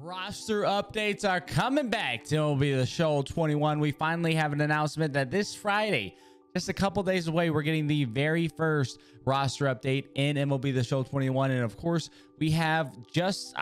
Roster updates are coming back to MLB The Show 21. We finally have an announcement that this Friday, just a couple days away, we're getting the very first roster update in MLB The Show 21. And of course, we have just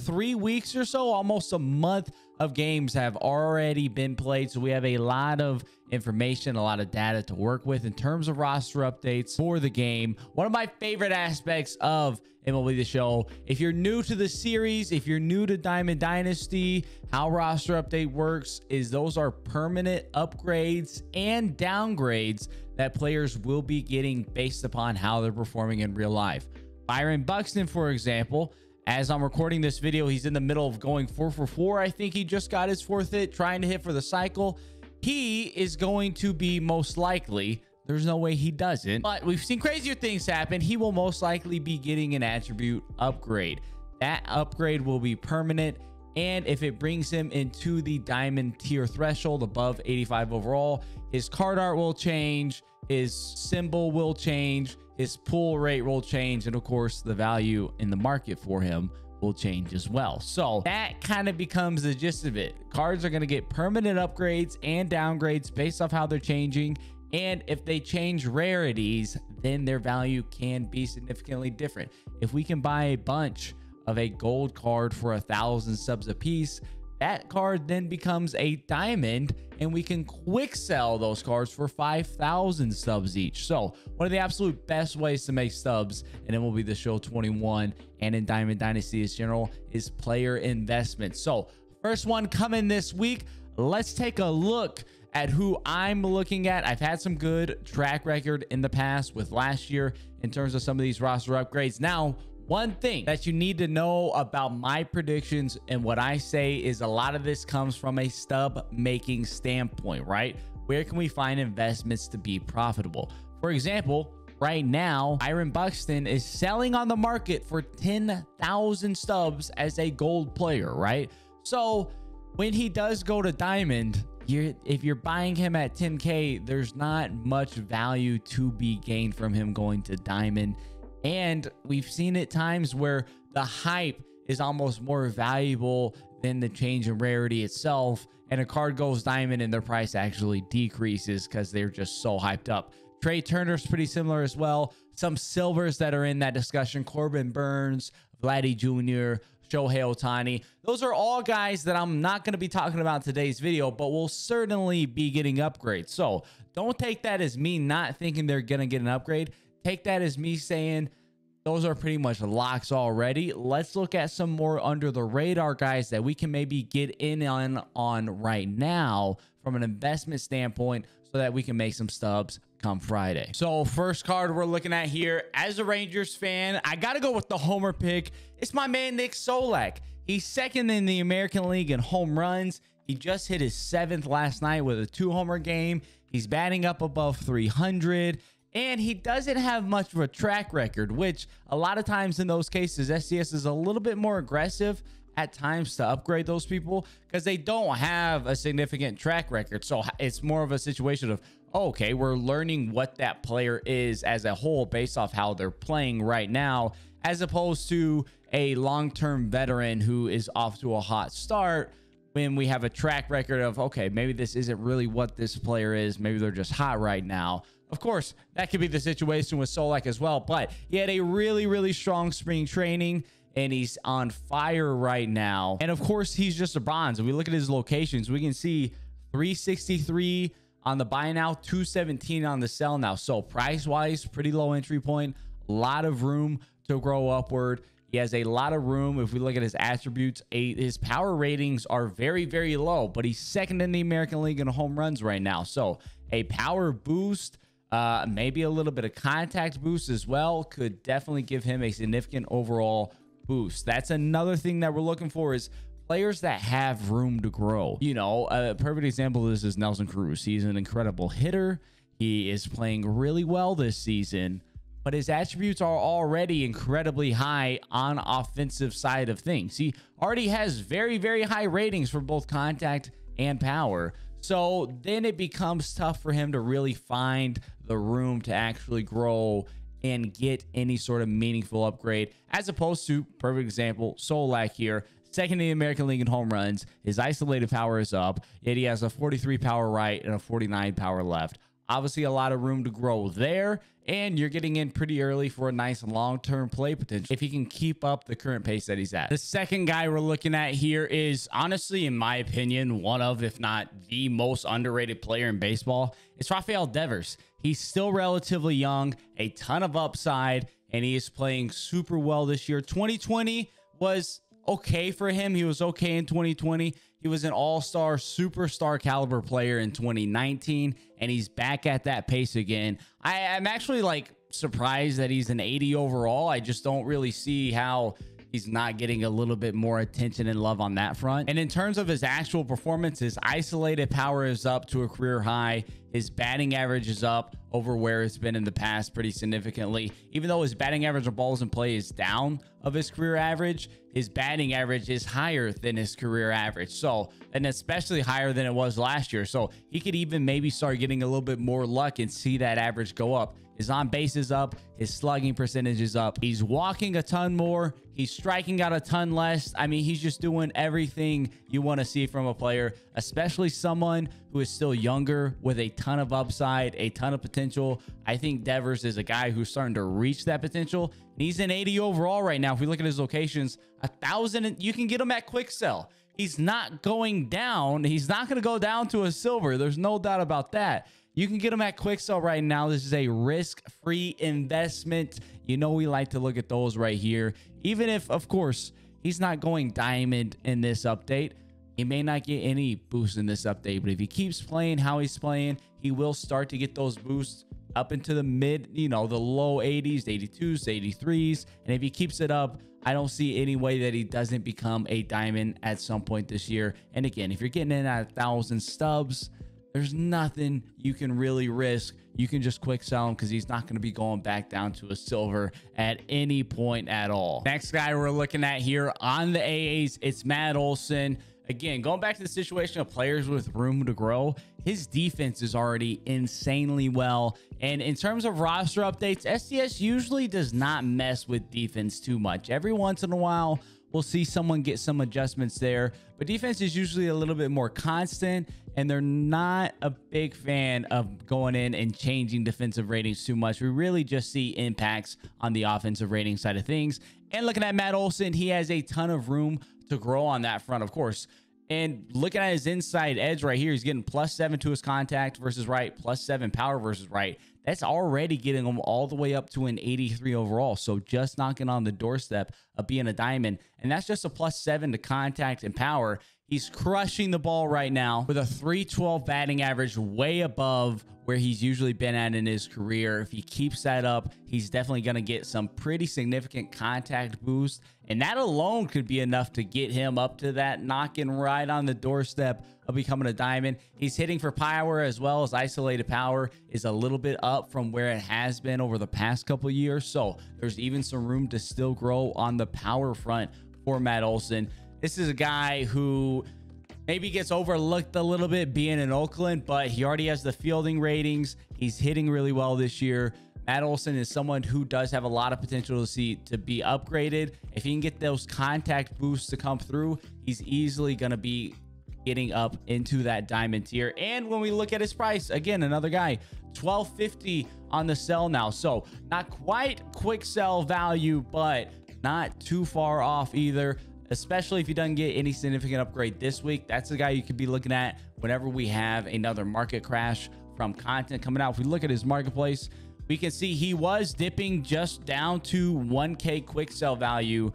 3 weeks or so, almost a month of games have already been played. So we have a lot of information, a lot of data to work with in terms of roster updates for the game. One of my favorite aspects of MLB The Show, if you're new to the series, if you're new to Diamond Dynasty, how roster update works is those are permanent upgrades and downgrades that players will be getting based upon how they're performing in real life. Byron Buxton, for example, as I'm recording this video, he's in the middle of going 4 for 4. I think he just got his 4th hit, trying to hit for the cycle. He is going to be most likely, there's no way he doesn't, but we've seen crazier things happen. He will most likely be getting an attribute upgrade. That upgrade will be permanent, and if it brings him into the diamond tier threshold above 85 overall, his card art will change, his symbol will change, his pull rate will change, and of course the value in the market for him will change as well. So that kind of becomes the gist of it. Cards are going to get permanent upgrades and downgrades based off how they're changing, and if they change rarities, then their value can be significantly different. If we can buy a bunch of a gold card for 1,000 subs a piece, that card then becomes a diamond, and we can quick sell those cards for 5,000 subs each. So one of the absolute best ways to make subs in MLB The Show 21 and in Diamond Dynasty in general is player investment. So first one coming this week. Let's take a look at who I'm looking at. I've had some good track record in the past with last year in terms of some of these roster upgrades. Now, one thing that you need to know about my predictions and what I say is a lot of this comes from a stub making standpoint, right? Where can we find investments to be profitable? For example, right now, Byron Buxton is selling on the market for 10,000 stubs as a gold player, right? So when he does go to diamond, if you're buying him at 10K, there's not much value to be gained from him going to diamond. And we've seen at times where the hype is almost more valuable than the change in rarity itself, and a card goes diamond and their price actually decreases because they're just so hyped up. Trey Turner's pretty similar as well. Some silvers that are in that discussion: Corbin Burns, Vladdy Jr., Shohei Ohtani. Those are all guys that I'm not going to be talking about in today's video, but will certainly be getting upgrades. So don't take that as me not thinking they're going to get an upgrade. Take that as me saying those are pretty much locks already. Let's look at some more under the radar guys that we can maybe get in on right now from an investment standpoint so that we can make some stubs come Friday. So first card we're looking at here, as a Rangers fan, I got to go with the homer pick. It's my man Nick Solac. He's second in the American League in home runs. He just hit his 7th last night with a 2-homer game. He's batting up above 300. And he doesn't have much of a track record, which a lot of times in those cases, SDS is a little bit more aggressive at times to upgrade those people because they don't have a significant track record. So it's more of a situation of, okay, we're learning what that player is as a whole based off how they're playing right now, as opposed to a long-term veteran who is off to a hot start when we have a track record of, okay, maybe this isn't really what this player is. Maybe they're just hot right now. Of course, that could be the situation with Solac as well, but he had a really, really strong spring training and he's on fire right now. And of course, he's just a bronze. If we look at his locations, we can see 363 on the buy now, 217 on the sell now. So price-wise, pretty low entry point, a lot of room to grow upward. He has a lot of room. If we look at his attributes, his power ratings are very, very low, but he's second in the American League in home runs right now. So a power boost, maybe a little bit of contact boost as well, could definitely give him a significant overall boost. That's another thing that we're looking for, is players that have room to grow. You know, a perfect example of this is Nelson Cruz. He's an incredible hitter. He is playing really well this season, but his attributes are already incredibly high on offensive side of things. He already has very, very high ratings for both contact and power. So then it becomes tough for him to really find the room to actually grow and get any sort of meaningful upgrade, as opposed to, perfect example, Solac here, second in the American League in home runs. His isolated power is up, yet he has a 43 power right and a 49 power left. Obviously, a lot of room to grow there, and you're getting in pretty early for a nice long-term play potential if he can keep up the current pace that he's at. The second guy we're looking at here is, honestly, in my opinion, one of, if not the most underrated player in baseball. It's Rafael Devers. He's still relatively young, a ton of upside, and he is playing super well this year. 2020 was okay for him. He was okay in 2020. He was an all-star, superstar caliber player in 2019, and he's back at that pace again. I'm actually like surprised that he's an 80 overall. I just don't really see how he's not getting a little bit more attention and love on that front. And in terms of his actual performance, his isolated power is up to a career high. His batting average is up over where it's been in the past pretty significantly. Even though his batting average of balls in play is down of his career average, his batting average is higher than his career average. So, and especially higher than it was last year. So he could even maybe start getting a little bit more luck and see that average go up. His on base is up. His slugging percentage is up. He's walking a ton more. He's striking out a ton less. I mean, he's just doing everything you want to see from a player, especially someone who is still younger with a ton of upside, a ton of potential. I think Devers is a guy who's starting to reach that potential. And he's an 80 overall right now. If we look at his locations, 1,000, you can get him at quick sell. He's not going down. He's not going to go down to a silver. There's no doubt about that. You can get them at quick sell right now. This is a risk-free investment. You know, we like to look at those right here. Even if, of course, he's not going diamond in this update, he may not get any boost in this update. But if he keeps playing how he's playing, he will start to get those boosts up into the mid, you know, the low 80s, 82s, 83s. And if he keeps it up, I don't see any way that he doesn't become a diamond at some point this year. And again, if you're getting in at 1,000 stubs, there's nothing you can really risk. You can just quick sell him because he's not going to be going back down to a silver at any point at all. Next guy we're looking at here on the AAs, it's Matt Olson. Again, going back to the situation of players with room to grow, his defense is already insanely well. And in terms of roster updates, SDS usually does not mess with defense too much. Every once in a while, we'll see someone get some adjustments there, but defense is usually a little bit more constant, and they're not a big fan of going in and changing defensive ratings too much. We really just see impacts on the offensive rating side of things. And looking at Matt Olson, he has a ton of room to grow on that front, of course. And looking at his inside edge right here, he's getting +7 to his contact versus right, +7 power versus right. That's already getting him all the way up to an 83 overall. So just knocking on the doorstep of being a diamond. And that's just a +7 to contact and power. He's crushing the ball right now with a 312 batting average, way above where he's usually been at in his career. If he keeps that up, he's definitely going to get some pretty significant contact boost. And that alone could be enough to get him up to that knocking right on the doorstep of becoming a diamond. He's hitting for power as well as isolated power is a little bit up from where it has been over the past couple of years. So there's even some room to still grow on the power front for Matt Olson. This is a guy who maybe gets overlooked a little bit being in Oakland, but he already has the fielding ratings. He's hitting really well this year. Matt Olson is someone who does have a lot of potential to be upgraded. If he can get those contact boosts to come through, he's easily going to be getting up into that diamond tier. And when we look at his price, again, another guy, $12.50 on the sell now. So not quite quick sell value, but not too far off either, especially if he doesn't get any significant upgrade this week. That's the guy you could be looking at whenever we have another market crash from content coming out. If we look at his marketplace, we can see he was dipping just down to 1K quick sell value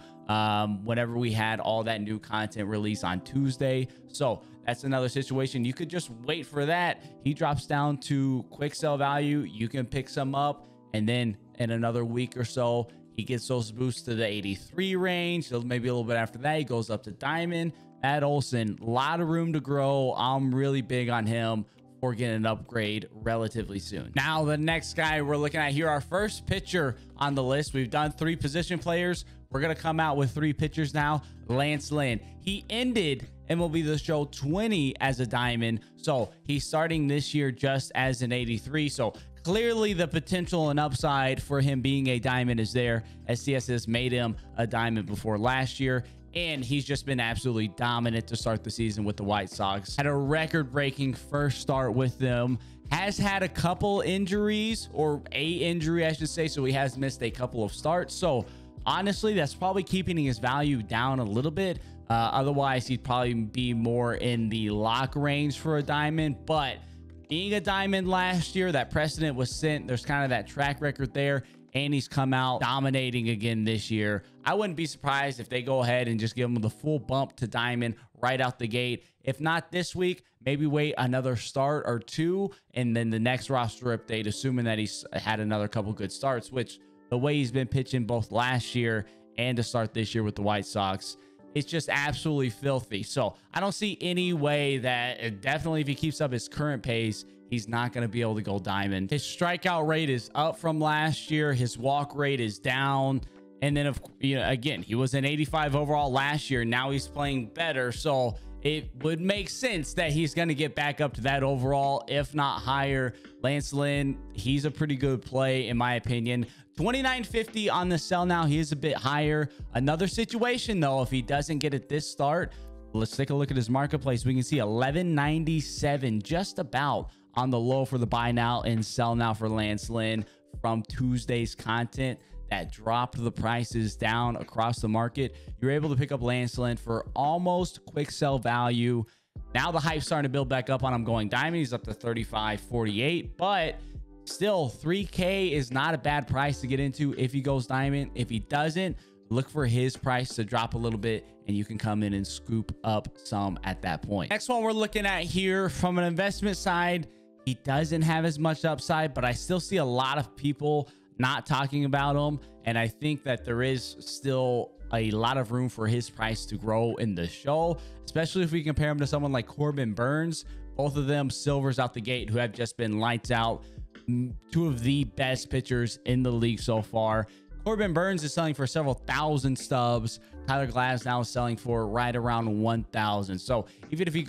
whenever we had all that new content release on Tuesday. So that's another situation. You could just wait for that. He drops down to quick sell value. You can pick some up, and then in another week or so, he gets those boosts to the 83 range. So maybe a little bit after that, he goes up to diamond. Matt Olson, a lot of room to grow. I'm really big on him for getting an upgrade relatively soon. Now, the next guy we're looking at here, our first pitcher on the list. We've done 3 position players. We're going to come out with 3 pitchers now. Lance Lynn. He ended MLB The Show 20 as a diamond. So he's starting this year just as an 83. So clearly the potential and upside for him being a diamond is there. SDS has made him a diamond before last year. and he's just been absolutely dominant to start the season with the White Sox. Had a record-breaking first start with them. Has had a couple injuries, or a injury, I should say, so he has missed a couple of starts. So honestly, that's probably keeping his value down a little bit. Otherwise, he'd probably be more in the lock range for a diamond. But being a diamond last year, that precedent was set. There's kind of that track record there, and he's come out dominating again this year. I wouldn't be surprised if they go ahead and just give him the full bump to diamond right out the gate. If not this week, maybe wait another start or two, and then the next roster update, assuming that he's had another couple good starts, which the way he's been pitching both last year and to start this year with the White Sox, it's just absolutely filthy. So I don't see any way that, definitely if he keeps up his current pace, he's not going to be able to go diamond. His strikeout rate is up from last year. His walk rate is down. And then, again, he was an 85 overall last year. Now he's playing better. So it would make sense that he's going to get back up to that overall, if not higher. Lance Lynn, he's a pretty good play, in my opinion. 29.50 on the sell now. He is a bit higher. Another situation, though, if he doesn't get it this start, let's take a look at his marketplace. We can see 11.97, just about on the low for the buy now and sell now for Lance Lynn from Tuesday's content that dropped the prices down across the market. You're able to pick up Lance Lynn for almost quick sell value. Now the hype's starting to build back up on him going diamond. He's up to 35.48, but still 3K is not a bad price to get into if he goes diamond. If he doesn't, look for his price to drop a little bit, and you can come in and scoop up some at that point. Next one we're looking at here from an investment side, he doesn't have as much upside, but I still see a lot of people not talking about him, and I think that there is still a lot of room for his price to grow in the show, especially if we compare him to someone like Corbin Burns. Both of them silvers out the gate who have just been lights out. Two of the best pitchers in the league so far. Corbin Burns is selling for several thousand stubs. Tyler Glasnow is selling for right around 1,000. So even if he,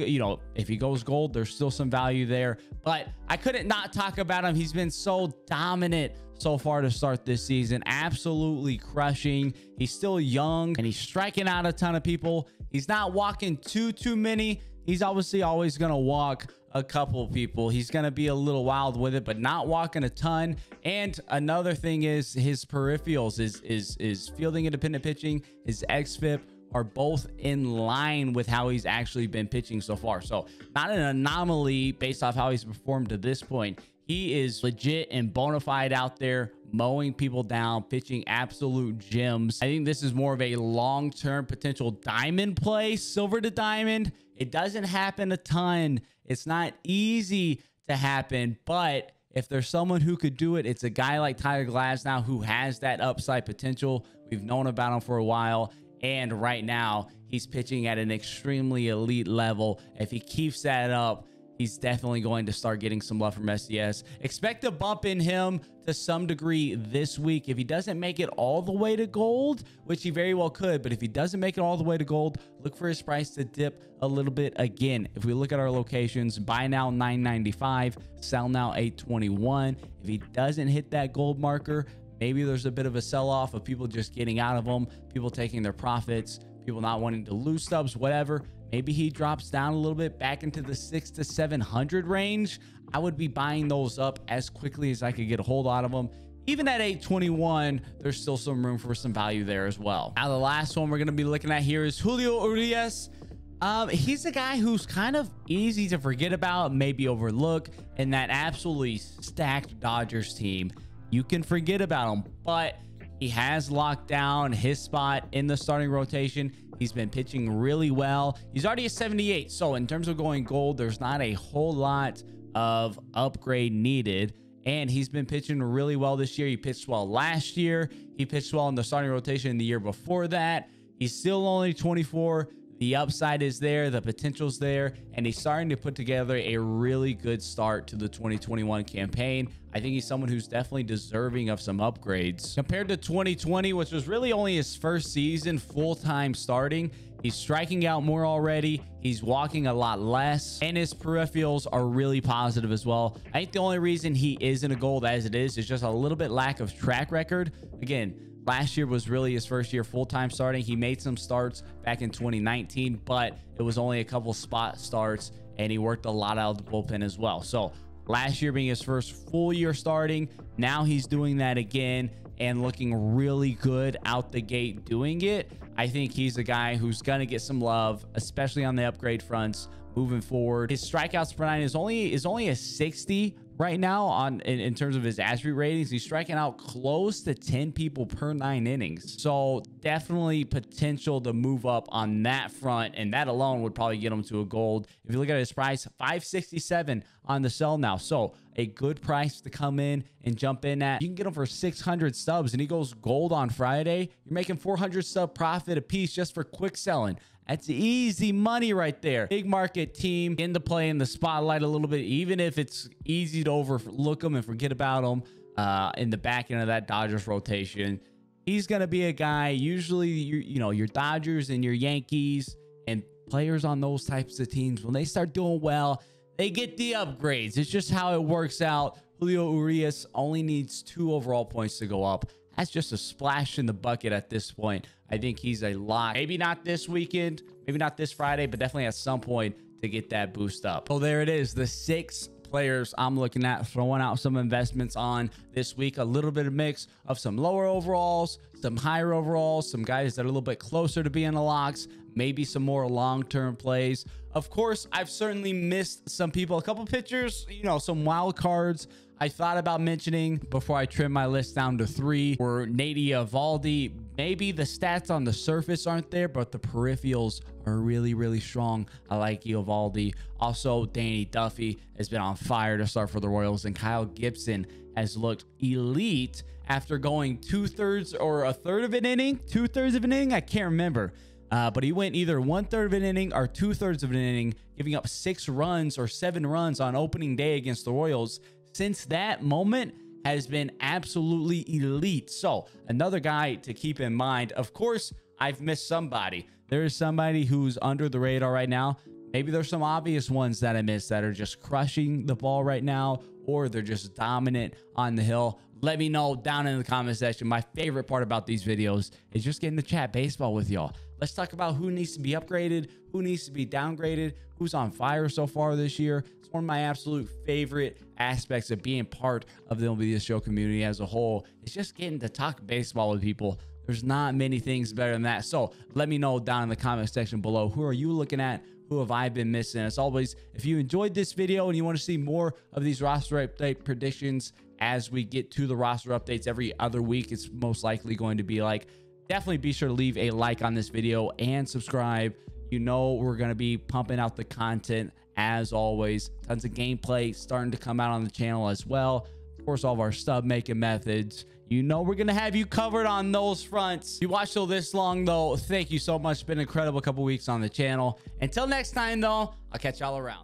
if he goes gold, there's still some value there. But I couldn't not talk about him. He's been so dominant so far to start this season, absolutely crushing. He's still young and he's striking out a ton of people. He's not walking too many. He's obviously always going to walk a couple people. He's going to be a little wild with it, but not walking a ton. And another thing is his peripherals, is fielding independent pitching, his xFIP are both in line with how he's actually been pitching so far. So not an anomaly based off how he's performed to this point. He is legit and bona fide out there, mowing people down, pitching absolute gems. I think this is more of a long-term potential diamond play, silver to diamond. It doesn't happen a ton. It's not easy to happen, but if there's someone who could do it, it's a guy like Tyler Glasnow who has that upside potential. We've known about him for a while, and right now he's pitching at an extremely elite level. If he keeps that up, he's definitely going to start getting some love from SDS. Expect a bump in him to some degree this week. If he doesn't make it all the way to gold, which he very well could, but if he doesn't make it all the way to gold, look for his price to dip a little bit again. If we look at our locations, buy now $9.95, sell now $8.21. If he doesn't hit that gold marker, maybe there's a bit of a sell-off of people just getting out of them, people taking their profits, people not wanting to lose stubs, whatever. Maybe he drops down a little bit back into the 600 to 700 range. I would be buying those up as quickly as I could get a hold out of them. Even at 821, there's still some room for some value there as well. Now, the last one we're going to be looking at here is Julio Urias. He's a guy who's kind of easy to forget about, maybe overlook, in that absolutely stacked Dodgers team. You can forget about him, but he has locked down his spot in the starting rotation. He's been pitching really well. He's already a 78. So in terms of going gold, there's not a whole lot of upgrade needed. And he's been pitching really well this year. He pitched well last year. He pitched well in the starting rotation the year before that. He's still only 24. The upside is there, the potential's there, and he's starting to put together a really good start to the 2021 campaign. I think he's someone who's definitely deserving of some upgrades. Compared to 2020, which was really only his first season full-time starting, he's striking out more already. He's walking a lot less, and his peripherals are really positive as well. I think the only reason he isn't a gold as it is just a little bit lack of track record. Again, Last year was really his first year full-time starting. He made some starts back in 2019, but it was only a couple spot starts, and he worked a lot out of the bullpen as well. So last year being his first full year starting, now he's doing that again and looking really good out the gate doing it. I think he's a guy who's going to get some love, especially on the upgrade fronts moving forward. His strikeouts per nine is only a 60 right now in terms of his attribute ratings. He's striking out close to 10 people per 9 innings. So definitely potential to move up on that front, and that alone would probably get him to a gold. If you look at his price, $567 on the sell now. So a good price to come in and jump in at. You can get him for 600 stubs, and he goes gold on Friday. You're making 400 stub profit a piece just for quick selling. That's easy money right there. Big market team into play in the spotlight a little bit, even if it's easy to overlook them and forget about them in the back end of that Dodgers rotation. He's going to be a guy, usually, your Dodgers and your Yankees and players on those types of teams, when they start doing well, they get the upgrades. It's just how it works out. Julio Urias only needs 2 overall points to go up. That's just a splash in the bucket at this point. I think he's a lock. Maybe not this weekend, maybe not this Friday, but definitely at some point to get that boost up. So there it is, the 6 players I'm looking at throwing out some investments on this week. A little bit of mix of some lower overalls, some higher overalls, some guys that are a little bit closer to being the locks, maybe some more long-term plays. Of course, I've certainly missed some people, a couple pitchers, some wild cards I thought about mentioning before I trim my list down to 3 were Nady Eovaldi. Maybe the stats on the surface aren't there, but the peripherals are really, really strong. I like Eovaldi. Also, Danny Duffy has been on fire to start for the Royals, and Kyle Gibson has looked elite after going 2/3 or a third of an inning. 2/3 of an inning? I can't remember. But he went either 1/3 of an inning or 2/3 of an inning, giving up 6 runs or 7 runs on opening day against the Royals. Since that moment has been absolutely elite. So another guy to keep in mind. Of course, I've missed somebody. There is somebody who's under the radar right now. Maybe there's some obvious ones that I missed that are just crushing the ball right now, or they're just dominant on the hill. Let me know down in the comment section. My favorite part about these videos is just getting to chat baseball with y'all. Let's talk about who needs to be upgraded, who needs to be downgraded, who's on fire so far this year. It's one of my absolute favorite aspects of being part of the MLB The Show community as a whole. It's just getting to talk baseball with people. There's not many things better than that. So let me know down in the comment section below. Who are you looking at? Who have I been missing? As always, if you enjoyed this video and you want to see more of these roster update predictions as we get to the roster updates every other week, it's most likely going to be like, definitely be sure to leave a like on this video and subscribe. We're going to be pumping out the content as always. Tons of gameplay starting to come out on the channel as well. Of course, all of our stub making methods. We're going to have you covered on those fronts. If you watched till this long, though, thank you so much. It's been an incredible couple weeks on the channel. Until next time, though, I'll catch y'all around.